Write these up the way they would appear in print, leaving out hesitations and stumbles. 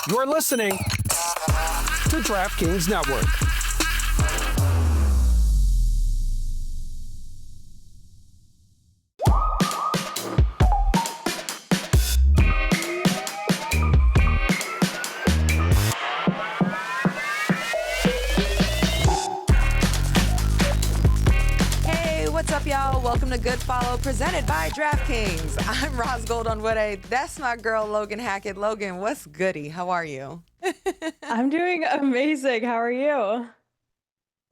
You're listening to DraftKings Network. What's up, y'all? Welcome to Good Follow, presented by DraftKings. I'm Ros Logan. That's my girl, Logan Hackett. Logan, what's goody? How are you? I'm doing amazing. How are you?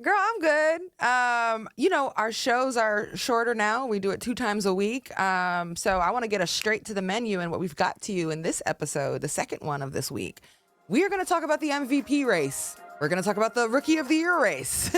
Girl, I'm good. Our shows are shorter now. We do it 2 times a week. So I want to get us straight to the menu and what we've got to you in this episode, the second one of this week. We are going to talk about the MVP race. We're going to talk about the Rookie of the Year race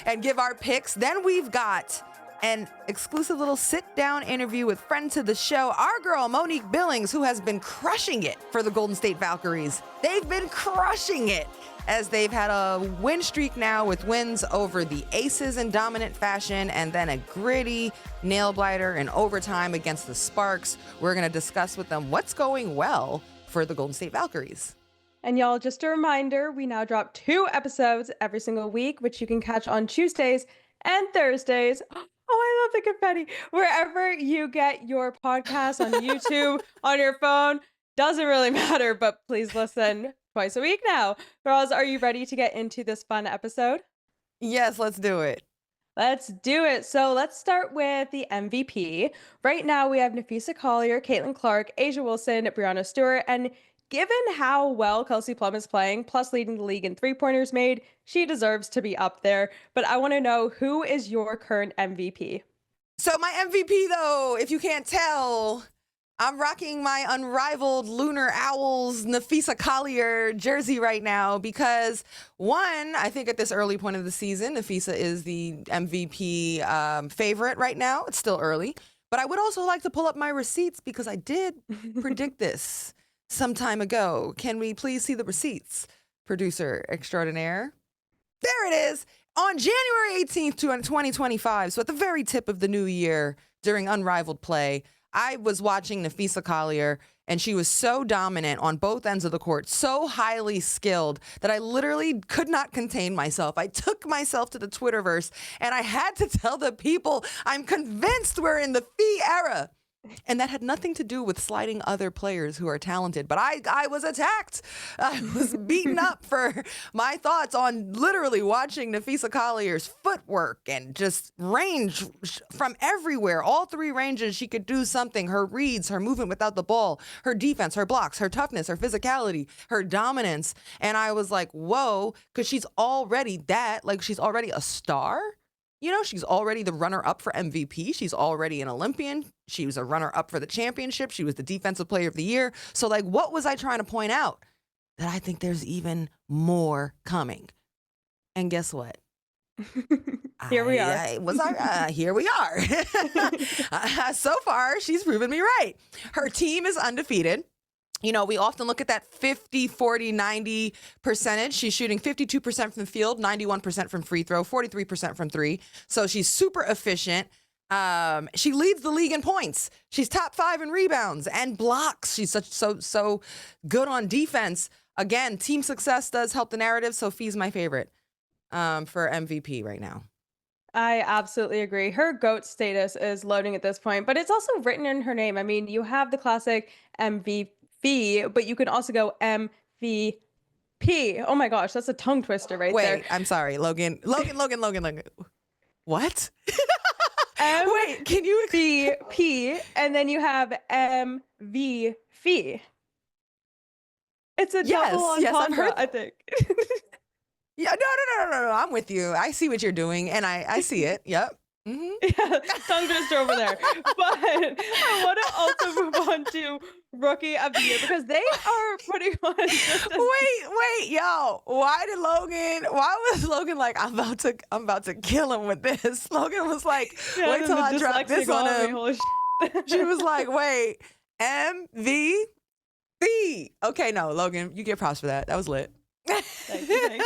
and give our picks. Then we've got an exclusive little sit-down interview with friend to the show, our girl, Monique Billings, who has been crushing it for the Golden State Valkyries. They've been crushing it as they've had a win streak now with wins over the Aces in dominant fashion and then a gritty nail-biter in overtime against the Sparks. We're going to discuss with them what's going well for the Golden State Valkyries. And y'all, just a reminder, we now drop 2 episodes every single week, which you can catch on Tuesdays and Thursdays. Oh, I love the confetti. Wherever you get your podcast, on YouTube, on your phone, doesn't really matter, but please listen twice a week now. Ros, are you ready to get into this fun episode? Yes, let's do it. Let's do it. So let's start with the MVP. Right now, we have Napheesa Collier, Caitlin Clark, Asia Wilson, Brianna Stewart, and given how well Kelsey Plum is playing, plus leading the league in 3-pointers made, she deserves to be up there. But I want to know, who is your current MVP? So my MVP, though, if you can't tell, I'm rocking my unrivaled Lunar Owls Napheesa Collier jersey right now because, one, I think at this early point of the season, Napheesa is the MVP favorite right now. It's still early. But I would also like to pull up my receipts because I did predict this some time ago. Can we please see the receipts, producer extraordinaire? There it is. On January 18th, 2025, so at the very tip of the new year during Unrivaled Play, I was watching Napheesa Collier, and she was so dominant on both ends of the court, so highly skilled that I literally could not contain myself. I took myself to the Twitterverse, and I had to tell the people, I'm convinced we're in the Phee era. And that had nothing to do with slighting other players who are talented. But I was attacked. I was beaten up for my thoughts on literally watching Napheesa Collier's footwork and just range from everywhere. All 3 ranges, she could do something. Her reads, her movement without the ball, her defense, her blocks, her toughness, her physicality, her dominance. And I was like, whoa, because she's already that. Like, she's already a star. You know, she's already the runner-up for MVP. She's already an Olympian. She was a runner-up for the championship. She was the Defensive Player of the Year. So, like, what was I trying to point out? That I think there's even more coming. And guess what? Here we are. Here we are. So far, she's proven me right. Her team is undefeated. You know, we often look at that 50, 40, 90 percentage. She's shooting 52% from the field, 91% from free throw, 43% from 3. So she's super efficient. She leads the league in points. She's top 5 in rebounds and blocks. She's so good on defense. Again, team success does help the narrative. So Phee's my favorite for MVP right now. I absolutely agree. Her GOAT status is loading at this point, but it's also written in her name. I mean, you have the classic MVP, but you can also go MVP. Oh my gosh, that's a tongue twister right there. Wait, I'm sorry, Logan. What? Wait, can you MVP and then you have MVP. It's a double entendre, I think. Yeah, no. I'm with you. I see what you're doing, and I see it. Yep. Mm-hmm. Yeah, tongue twister over there. But I want to also move on to Rookie of the Year because they are putting on. Wait, yo! Why was Logan like, I'm about to kill him with this? Logan was like, yeah, wait till I drop this on him. She was like, wait, MVP. Okay, no, Logan, you get props for that. That was lit. Thank you.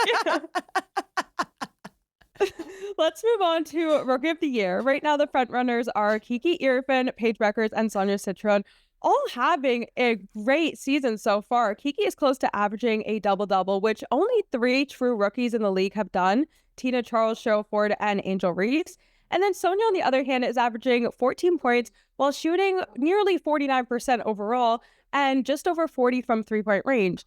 Let's move on to Rookie of the Year. Right now, the front runners are Kiki Irfan, Paige Records, and Sonia Citron. all having a great season so far. Kiki is close to averaging a double-double, which only 3 true rookies in the league have done: Tina Charles, Cheryl Ford, and Angel Reese. And then Sonia, on the other hand, is averaging 14 points while shooting nearly 49% overall and just over 40 from three-point range.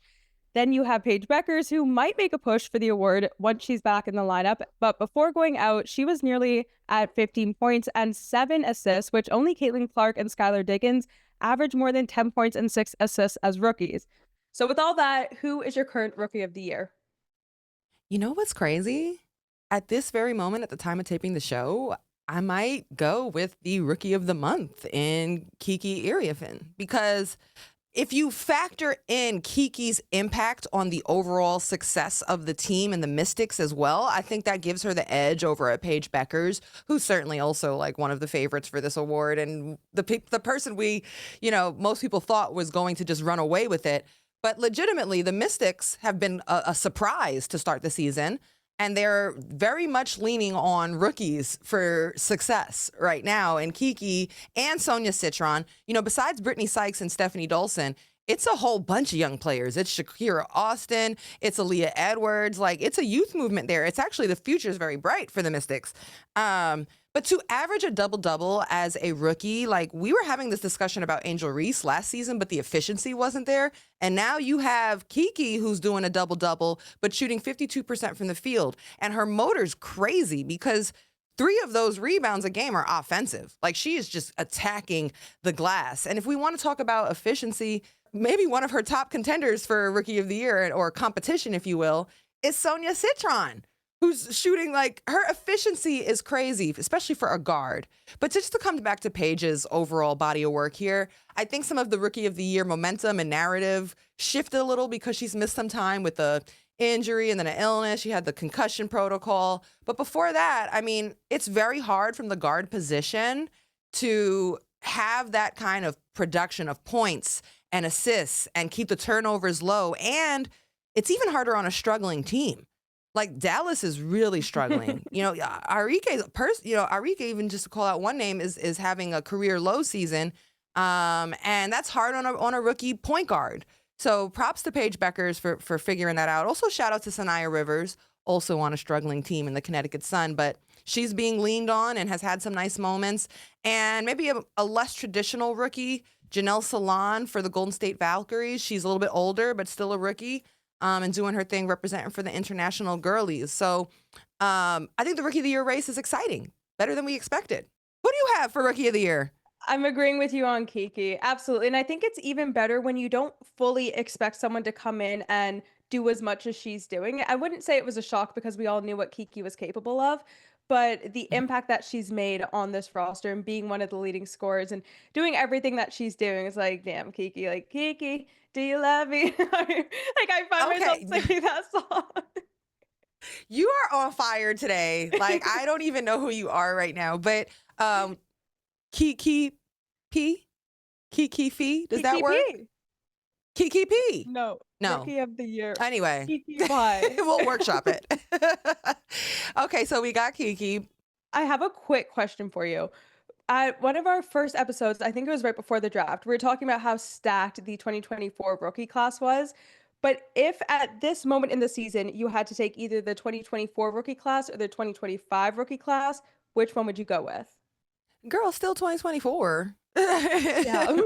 Then you have Paige Beckers, who might make a push for the award once she's back in the lineup. But before going out, she was nearly at 15 points and 7 assists, which only Caitlin Clark and Skylar Diggins average more than 10 points and 6 assists as rookies. So with all that, who is your current rookie of the year? You know what's crazy? At this very moment, at the time of taping the show, I might go with the rookie of the month in Kiki Iriafen, because if you factor in Kiki's impact on the overall success of the team and the Mystics as well, I think that gives her the edge over a Paige Beckers, who's certainly also like one of the favorites for this award, and the person most people thought was going to just run away with it. But legitimately, the Mystics have been a surprise to start the season. And they're very much leaning on rookies for success right now. And Kiki and Sonia Citron, besides Brittany Sykes and Stephanie Dolson, it's a whole bunch of young players. It's Shakira Austin. It's Aaliyah Edwards. Like, it's a youth movement there. It's actually, the future is very bright for the Mystics. But to average a double-double as a rookie, like, we were having this discussion about Angel Reese last season, but the efficiency wasn't there. And now you have Kiki, who's doing a double-double, but shooting 52% from the field. And her motor's crazy because 3 of those rebounds a game are offensive. Like, she is just attacking the glass. And if we want to talk about efficiency, maybe one of her top contenders for Rookie of the Year, or competition, if you will, is Sonia Citron, who's shooting, like, her efficiency is crazy, especially for a guard. But just to come back to Paige's overall body of work here, I think some of the Rookie of the Year momentum and narrative shifted a little because she's missed some time with the injury and then an illness. She had the concussion protocol. But before that, I mean, it's very hard from the guard position to have that kind of production of points and assists and keep the turnovers low. And it's even harder on a struggling team. Like, Dallas is really struggling. Arike, even just to call out one name, is having a career low season. And that's hard on a rookie point guard. So props to Paige Beckers for figuring that out. Also, shout out to Sanaya Rivers, also on a struggling team in the Connecticut Sun, but she's being leaned on and has had some nice moments. And maybe a less traditional rookie, Janelle Salon for the Golden State Valkyries. She's a little bit older, but still a rookie. And doing her thing representing for the international girlies. So I think the Rookie of the Year race is exciting, better than we expected. What do you have for Rookie of the Year? I'm agreeing with you on Kiki. Absolutely. And I think it's even better when you don't fully expect someone to come in and do as much as she's doing. I wouldn't say it was a shock because we all knew what Kiki was capable of, but the impact that she's made on this roster and being one of the leading scorers and doing everything that she's doing is like, damn, Kiki, like, Kiki, do you love me? Like, I find myself singing that song. You are on fire today. Like, I don't even know who you are right now, but Kiki Phee? Does that work? Kiki P. No. Rookie of the Year. Anyway. Kiki Y. We'll workshop it. Okay, so we got Kiki. I have a quick question for you. At one of our first episodes, I think it was right before the draft, we were talking about how stacked the 2024 rookie class was. But if at this moment in the season you had to take either the 2024 rookie class or the 2025 rookie class, which one would you go with? Girl, still 2024. Yeah.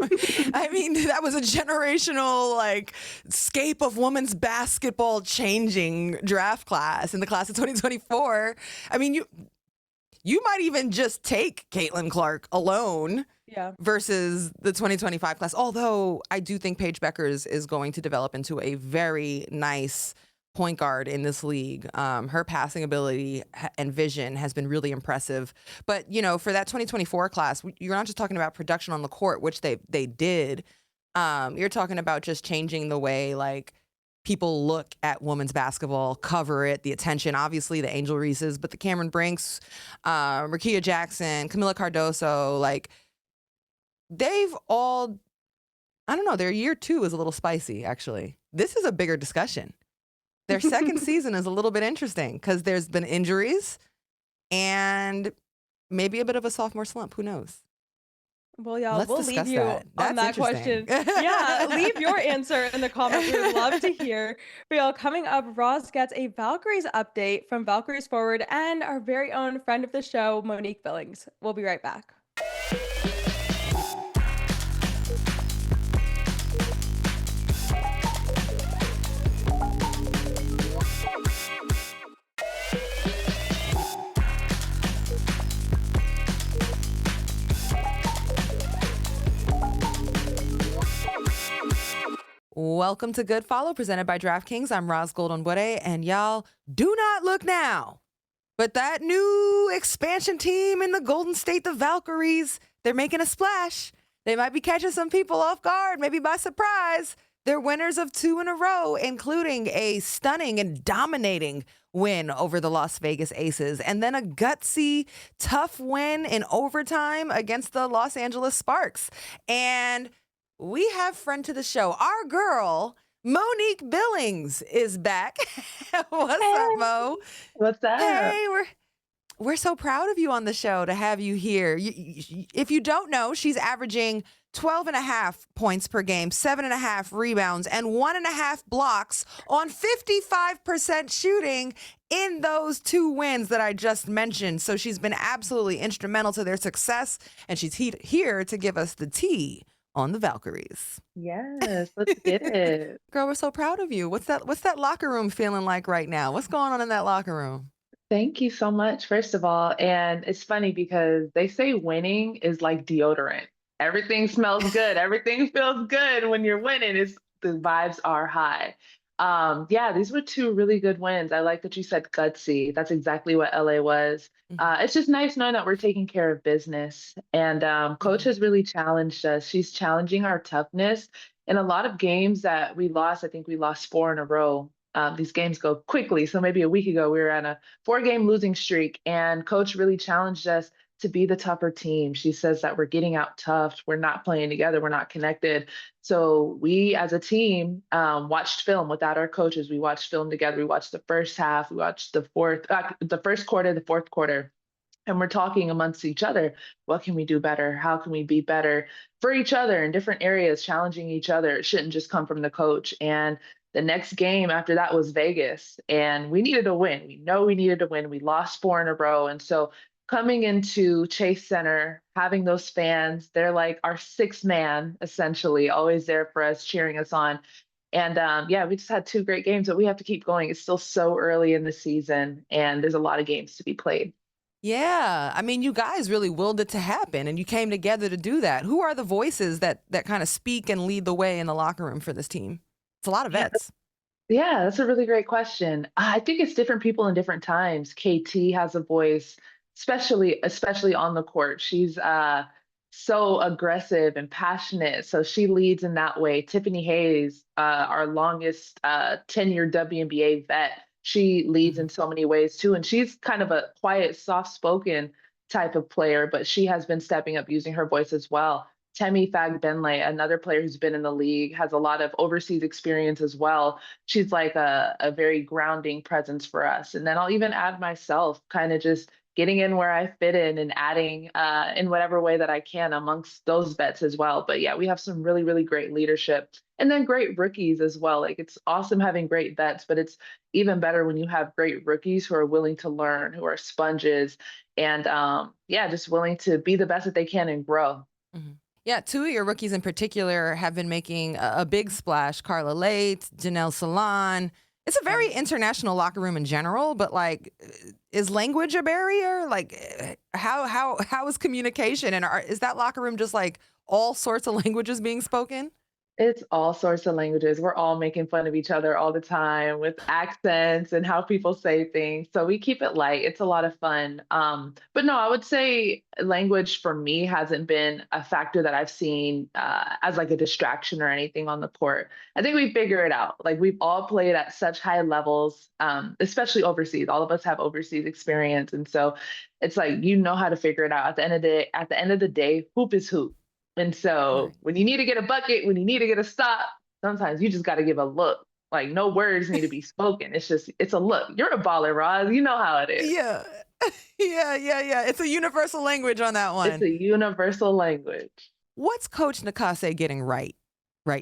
I mean, that was a generational, like, scape of women's basketball changing draft class in the class of 2024. I mean, you might even just take Caitlin Clark alone, versus the 2025 class. Although I do think Paige Beckers is going to develop into a very nice point guard in this league. Her passing ability and vision has been really impressive. But, for that 2024 class, you're not just talking about production on the court, which they did. You're talking about just changing the way, like, people look at women's basketball, cover it, the attention, obviously the Angel Reeses, but the Cameron Brinks, Rakia Jackson, Camila Cardoso, like, they've all, I don't know, their year 2 is a little spicy, actually. This is a bigger discussion. Their second season is a little bit interesting because there's been injuries and maybe a bit of a sophomore slump. Who knows? Well, y'all, Let's we'll leave discuss you that. on That's that interesting. question. Yeah, leave your answer in the comments. We would love to hear. But y'all, coming up, Roz gets a Valkyries update from Valkyries Forward and our very own friend of the show, Monique Billings. We'll be right back. Welcome to Good Follow, presented by DraftKings. I'm Ros Logan, and y'all, do not look now. But that new expansion team in the Golden State, the Valkyries, they're making a splash. They might be catching some people off guard, maybe by surprise. They're winners of 2 in a row, including a stunning and dominating win over the Las Vegas Aces, and then a gutsy, tough win in overtime against the Los Angeles Sparks. And we have friend to the show. Our girl, Monique Billings, is back. What's up, Mo? What's up? Hey, we're so proud of you on the show to have you here. If you don't know, she's averaging 12 and a half points per game, 7.5 rebounds, and 1.5 blocks on 55% shooting in those 2 wins that I just mentioned. So she's been absolutely instrumental to their success, and she's here to give us the tea on the Valkyries. Yes, let's get it. Girl, we're so proud of you. What's that locker room feeling like right now? What's going on in that locker room? Thank you so much, first of all. And it's funny because they say winning is like deodorant. Everything smells good. Everything feels good when you're winning. The vibes are high. Yeah, these were 2 really good wins. I like that you said gutsy. That's exactly what LA was. It's just nice knowing that we're taking care of business. And Coach has really challenged us. She's challenging our toughness. In a lot of games that we lost, I think we lost 4 in a row. These games go quickly. So maybe a week ago, we were on a 4-game losing streak, and Coach really challenged us to be the tougher team. She says that we're getting out tough. We're not playing together. We're not connected. So we, as a team, watched film without our coaches. We watched film together. We watched the first half. We watched the first quarter, the fourth quarter. And we're talking amongst each other. What can we do better? How can we be better for each other in different areas, challenging each other? It shouldn't just come from the coach. And the next game after that was Vegas, and we needed a win. We know we needed to win. We lost 4 in a row. And so coming into Chase Center, having those fans, they're like our 6th man, essentially, always there for us, cheering us on. And yeah, we just had 2 great games, but we have to keep going. It's still so early in the season, and there's a lot of games to be played. Yeah, I mean, you guys really willed it to happen, and you came together to do that. Who are the voices that kind of speak and lead the way in the locker room for this team? It's a lot of vets. Yeah, that's a really great question. I think it's different people in different times. KT has a voice, especially on the court. She's so aggressive and passionate, so she leads in that way. Tiffany Hayes, our longest tenured WNBA vet, she leads in so many ways too. And she's kind of a quiet, soft-spoken type of player, but she has been stepping up using her voice as well. Temi Fagbenle, another player who's been in the league, has a lot of overseas experience as well. She's like a very grounding presence for us. And then I'll even add myself, kind of just getting in where I fit in and adding in whatever way that I can amongst those vets as well. But yeah, we have some really, really great leadership. And then great rookies as well. Like, it's awesome having great vets, but it's even better when you have great rookies who are willing to learn, who are sponges, and yeah, just willing to be the best that they can and grow. Mm-hmm. Yeah, 2 of your rookies in particular have been making a big splash. Carla Late, Janelle Salon. It's a very international locker room in general, but like, is language a barrier? Like, how is communication? And is that locker room just like all sorts of languages being spoken? It's all sorts of languages. We're all making fun of each other all the time with accents and how people say things. So we keep it light. It's a lot of fun. But no, I would say language for me hasn't been a factor that I've seen as like a distraction or anything on the court. I think we figure it out. Like, we've all played at such high levels, especially overseas. All of us have overseas experience. And so it's like, how to figure it out. At the end of the day, hoop is hoop. And so when you need to get a bucket, when you need to get a stop, sometimes you just got to give a look. Like, no words need to be spoken. It's a look. You're a baller, Roz. You know how it is. Yeah. Yeah. It's a universal language on that It's one. a universal language. What's Coach Nakase getting right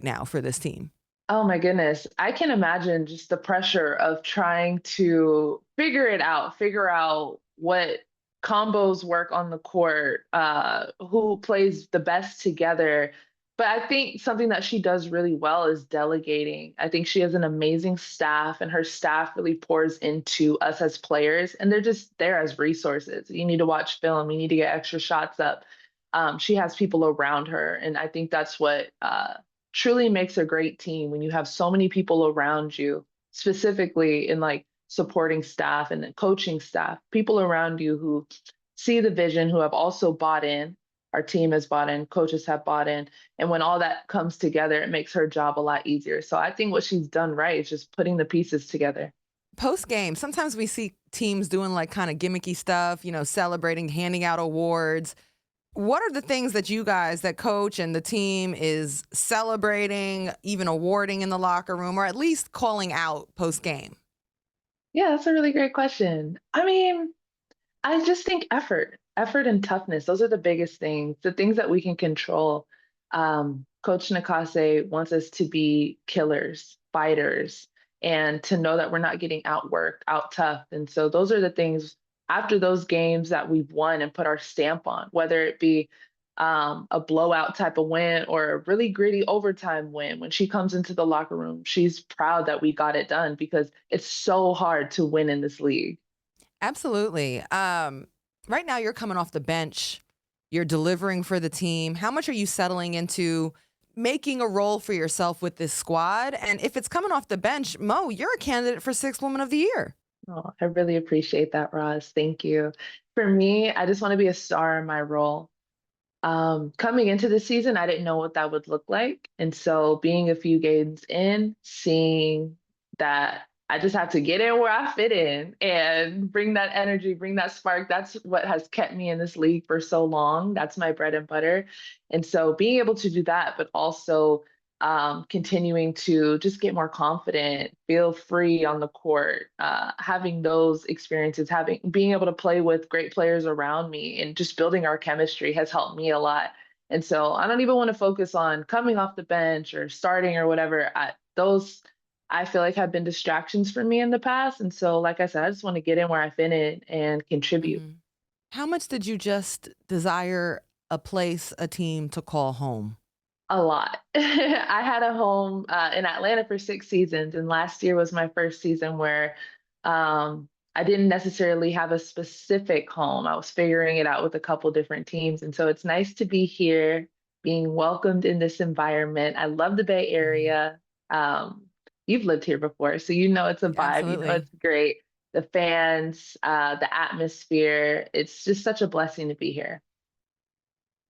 now for this team? Oh my goodness. I can imagine just the pressure of trying to figure out what combos work on the court, who plays the best together. But I think something that she does really well is delegating. I think she has an amazing staff, and her staff really pours into us as players, and they're just there as resources. You need to watch film, you need to get extra shots up. She has people around her, and I think that's what truly makes a great team when you have so many people around you, specifically in like supporting staff and then coaching staff, people around you who see the vision, who have also bought in. Our team has bought in, coaches have bought in. And when all that comes together, it makes her job a lot easier. So I think what she's done right is just putting the pieces together. Post game, sometimes we see teams doing like kind of gimmicky stuff, celebrating, handing out awards. What are the things that you guys, that coach and the team is celebrating, even awarding in the locker room, or at least calling out post game? Yeah, that's a really great question. I mean, I just think effort and toughness. Those are the biggest things, the things that we can control. Coach Nakase wants us to be killers, fighters, and to know that we're not getting outworked, out tough. And so those are the things after those games that we've won and put our stamp on, whether it be a blowout type of win or a really gritty overtime win. When she comes into the locker room, she's proud that we got it done because it's so hard to win in this league. Absolutely. Right now, you're coming off the bench. You're delivering for the team. How much are you settling into making a role for yourself with this squad? And if it's coming off the bench, Mo, you're a candidate for Sixth Woman of the Year. Oh, I really appreciate that, Roz. Thank you. For me, I just want to be a star in my role. Coming into the season, I didn't know what that would look like. And so being a few games in, seeing that I just have to get in where I fit in and bring that energy, bring that spark. That's what has kept me in this league for so long. That's my bread and butter. And so being able to do that, but also continuing to just get more confident, feel free on the court, having those experiences, being able to play with great players around me, and just building our chemistry has helped me a lot. And so I don't even want to focus on coming off the bench or starting or whatever. Those I feel like have been distractions for me in the past. And so, like I said, I just want to get in where I fit in and contribute. Mhm. How much did you just desire a place, a team to call home? A lot. I had a home in Atlanta for 6 seasons, and last year was my first season where I didn't necessarily have a specific home. I was figuring it out with a couple different teams, and so it's nice to be here, being welcomed in this environment. I love the Bay Mhm. Area. Um, you've lived here before, so you know it's a vibe. You know Absolutely. it's great. The fans, the atmosphere. It's just such a blessing to be here.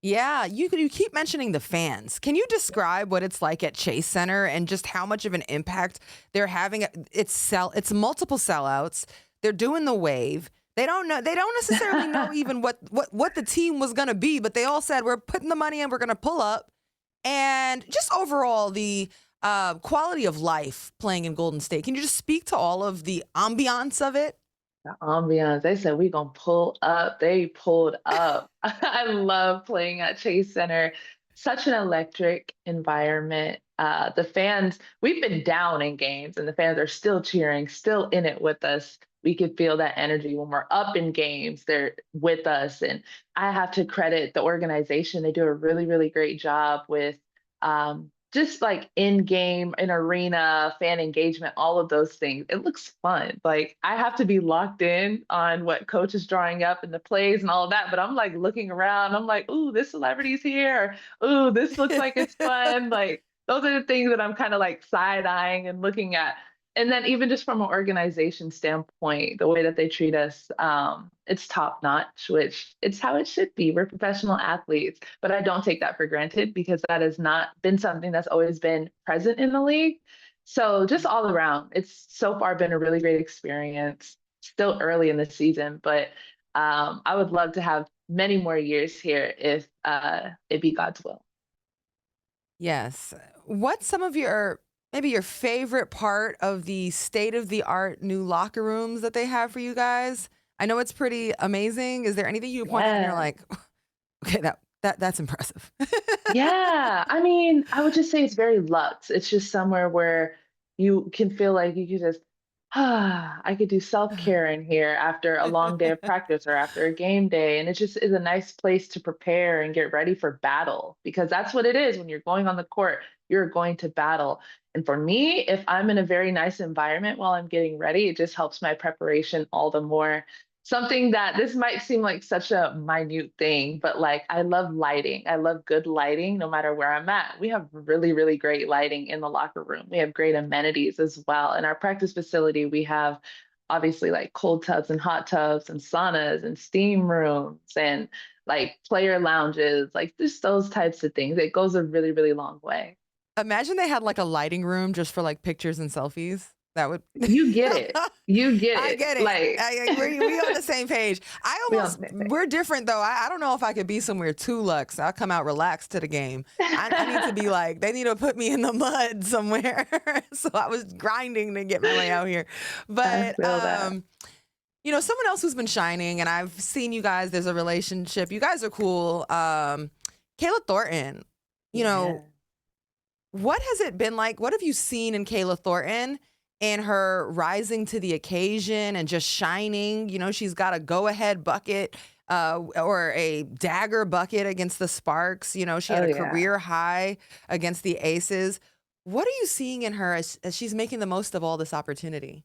Yeah, you keep mentioning the fans. Can you describe what it's like at Chase Center and just how much of an impact they're having? It's multiple sellouts. They're doing the wave. They don't necessarily know even what the team was gonna be, but they all said we're putting the money in, we're gonna pull up. And just overall the quality of life playing in Golden State. Can you just speak to all of the ambiance of it? The ambiance. They said we gonna pull up. They pulled up. I love playing at Chase Center. Such an electric environment. The fans, we've been down in games and the fans are still cheering, still in it with us. We could feel that energy when we're up in games. They're with us. And I have to credit the organization. They do a really, really great job with just like in game, in arena, fan engagement, all of those things. It looks fun. Like I have to be locked in on what coach is drawing up and the plays and all of that. But I'm like looking around. I'm like, ooh, this celebrity's here. Ooh, this looks like it's fun. Like those are the things that I'm kind of like side eyeing and looking at. And then even just from an organization standpoint, the way that they treat us, it's top notch, which it's how it should be. We're professional athletes, but I don't take that for granted because that has not been something that's always been present in the league. So just all around, it's so far been a really great experience. Still early in the season, but I would love to have many more years here if it be God's will. Yes. What's some of maybe your favorite part of the state of the art new locker rooms that they have for you guys? I know it's pretty amazing. Is there anything you point out and you're Yeah. like, okay, that's impressive. Yeah. I mean, I would just say it's very luxe. It's just somewhere where you can feel like you can just, I could do self-care in here after a long day of practice or after a game day. And it just is a nice place to prepare and get ready for battle because that's what it is when you're going on the court, you're going to battle. And for me, if I'm in a very nice environment while I'm getting ready, it just helps my preparation all the more. Something that this might seem like such a minute thing, but like I love lighting. I love good lighting no matter where I'm at. We have really, really great lighting in the locker room. We have great amenities as well. In our practice facility, we have obviously like cold tubs and hot tubs and saunas and steam rooms and like player lounges, like just those types of things. It goes a really, really long way. Imagine they had like a lighting room just for like pictures and selfies. That would. You get it. You get I it. get it. Like We on the same page. we on the same page. We're different though. I don't know if I could be somewhere too luxe. I'll come out relaxed to the game. I need to be like, they need to put me in the mud somewhere. So I was grinding to get my way out here. I But, feel that. someone else who's been shining, and I've seen you guys, there's a relationship. You guys are cool. Kayla Thornton, you Yeah. know, what has it been like? What have you seen in Kayla Thornton and her rising to the occasion and just shining? She's got a go-ahead bucket or a dagger bucket against the Sparks. She had Oh a yeah. career high against the Aces. What are you seeing in her as she's making the most of all this opportunity?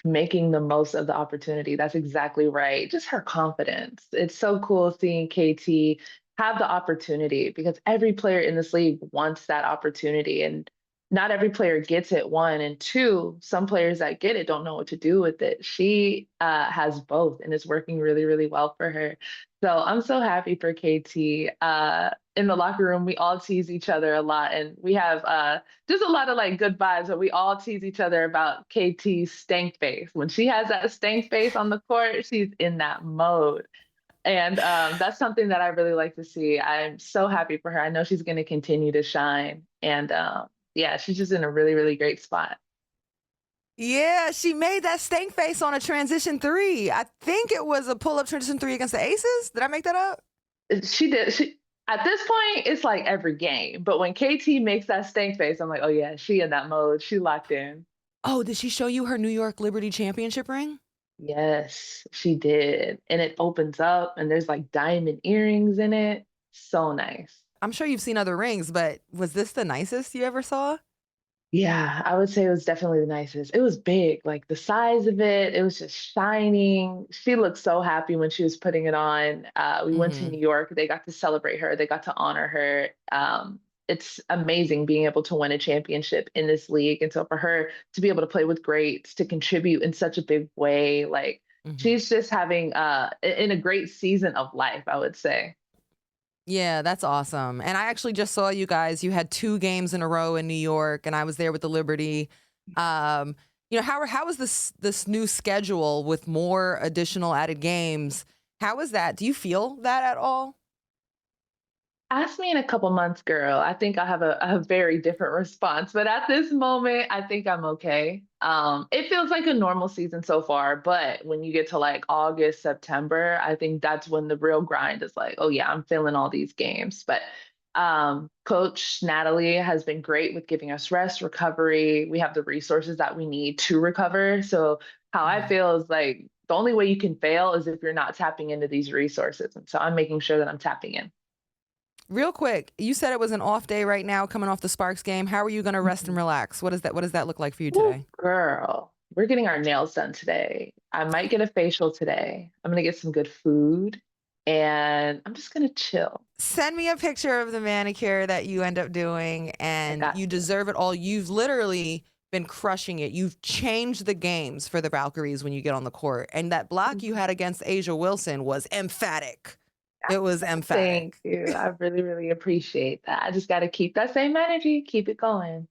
Making the most of the opportunity. That's exactly right. Just her confidence. It's so cool seeing KT have the opportunity because every player in this league wants that opportunity. And not every player gets it, one. And two, some players that get it don't know what to do with it. She has both and it's working really, really well for her. So I'm so happy for KT. In the locker room, we all tease each other a lot. And we have just a lot of like good vibes, but we all tease each other about KT's stank face. When she has that stank face on the court, she's in that mode. And that's something that I really like to see. I'm so happy for her. I know she's going to continue to shine. And yeah, she's just in a really, really great spot. Yeah, she made that stank face on a transition three. I think it was a pull-up transition three against the Aces. Did I make that up? She did. At this point, it's like every game. But when KT makes that stank face, I'm like, oh yeah, she in that mode. She locked in. Oh, did she show you her New York Liberty championship ring? Yes, she did. And it opens up and there's like diamond earrings in it. So nice. I'm sure you've seen other rings, but was this the nicest you ever saw? Yeah, I would say it was definitely the nicest. It was big, like the size of it, it was just shining. She looked so happy when she was putting it on. We went to New Hmm. York, they got to celebrate her, they got to honor her. It's amazing being able to win a championship in this league. And so for her to be able to play with greats, to contribute in such a big way, like Hmm. she's just having in a great season of life, I would say. Yeah, that's awesome. And I actually just saw you guys. You had 2 games in a row in New York, and I was there with the Liberty. Um, how is this new schedule with more additional added games? How is that? Do you feel that at all? Ask me in a couple months, girl. I think I have a very different response. But at this moment, I think I'm okay. It feels like a normal season so far, but when you get to like August, September, I think that's when the real grind is like, oh yeah, I'm feeling all these games. But Coach Natalie has been great with giving us rest, recovery. We have the resources that we need to recover. So how I Mhm. feel is like the only way you can fail is if you're not tapping into these resources. And so I'm making sure that I'm tapping in. Real quick, you said it was an off day right now, coming off the Sparks game. How are you going to rest and Mhm. relax? What does that look like for you Woo, today? girl, we're getting our nails done today. I might get a facial today. I'm gonna get some good food and I'm just gonna chill. Send me a picture of the manicure that you end up doing, I and got you you. deserve it all. You've literally been crushing it. You've changed the games for the Valkyries when you get on the court. And that block you Mhm. had against Asia Wilson was emphatic. It was Thank emphatic. you. I really, really appreciate that. I just gotta keep that same energy, keep it going.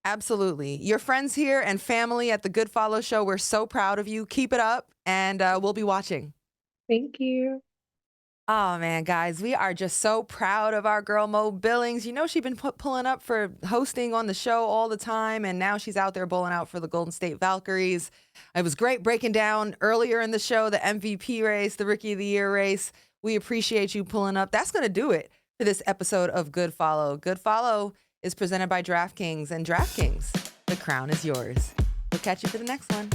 Absolutely. Your friends here and family at the Good Follow Show, we're so proud of you. Keep it up, and we'll be watching. Thank you. Oh man, guys, we are just so proud of our girl Mo Billings. You know, she's been pulling up for hosting on the show all the time, and now she's out there bowling out for the Golden State Valkyries. It was great breaking down earlier in the show the MVP race, the Rookie of the Year race. We appreciate you pulling up. That's going to do it for this episode of Good Follow. Good Follow is presented by DraftKings, and DraftKings, the crown is yours. We'll catch you for the next one.